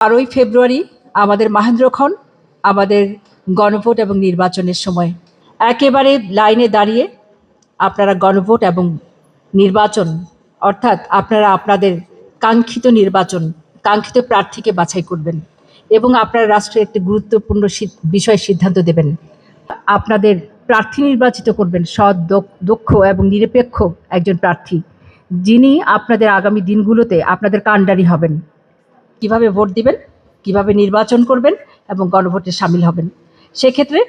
12ই ফেব্রুয়ারি আমাদের মাহেন্দ্রক্ষণ, আমাদের গণভোট এবং নির্বাচনের সময় একেবারে লাইনে দাঁড়িয়ে আপনারা গণভোট এবং নির্বাচন, অর্থাৎ আপনারা আপনাদের কাঙ্ক্ষিত নির্বাচন, কাঙ্ক্ষিত প্রার্থীকে বাছাই করবেন এবং আপনারা রাষ্ট্রের একটি গুরুত্বপূর্ণ বিষয় সিদ্ধান্ত দেবেন। আপনাদের প্রার্থী নির্বাচিত করবেন সৎ, দক্ষ এবং নিরপেক্ষ একজন প্রার্থী, যিনি আপনাদের আগামী দিনগুলোতে আপনাদের কাণ্ডারি হবেন। কিভাবে ভোট দিবেন, কিভাবে নির্বাচন করবেন এবং গণভোটে শামিল হবেন, সেক্ষেত্রে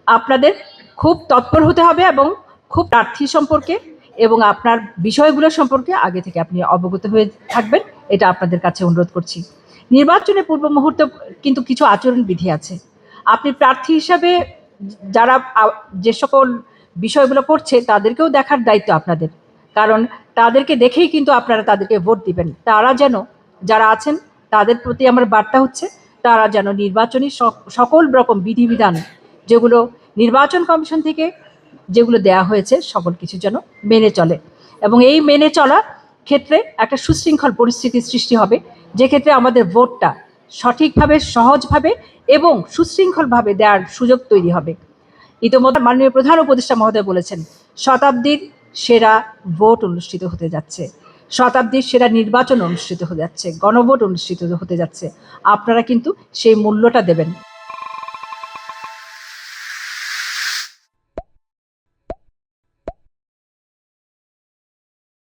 আপনাদের খুব তৎপর হতে হবে এবং খুব প্রার্থী সম্পর্কে এবং আপনার বিষয়গুলো সম্পর্কে আগে থেকে আপনি অবগত হয়ে থাকবেন, এটা আপনাদের কাছে অনুরোধ করছি। নির্বাচনের পূর্ব মুহূর্তে কিন্তু কিছু আচরণবিধি আছে। আপনি প্রার্থী হিসাবে যারা যে সকল বিষয়গুলো করছে তাদেরকেও দেখার দায়িত্ব আপনাদের, কারণ তাদেরকে দেখেই কিন্তু আপনারা তাদেরকে ভোট দিবেন। তারা যেন, যারা আছেন তাদের প্রতি আমার বার্তা হচ্ছে, তারা যেন নির্বাচনী সকল রকম বিধিবিধান যেগুলো নির্বাচন কমিশন থেকে যেগুলো দেয়া হয়েছে সকল কিছু যেন মেনে চলে এবং এই মেনে চলার ক্ষেত্রে একটা সুশৃঙ্খল পরিস্থিতির সৃষ্টি হবে, যে ক্ষেত্রে আমাদের ভোটটা সঠিকভাবে, সহজভাবে এবং সুশৃঙ্খলভাবে দেওয়ার সুযোগ তৈরি হবে। ইতিমধ্যে মাননীয় প্রধান উপদেষ্টা মহোদয় বলেছেন, শতাব্দীর সেরা ভোট অনুষ্ঠিত হতে যাচ্ছে, শতাব্দীর সেরা নির্বাচন অনুষ্ঠিত হতে যাচ্ছে, গণভোট অনুষ্ঠিত হতে যাচ্ছে। আপনারা কিন্তু সেই মূল্যটা দেবেন।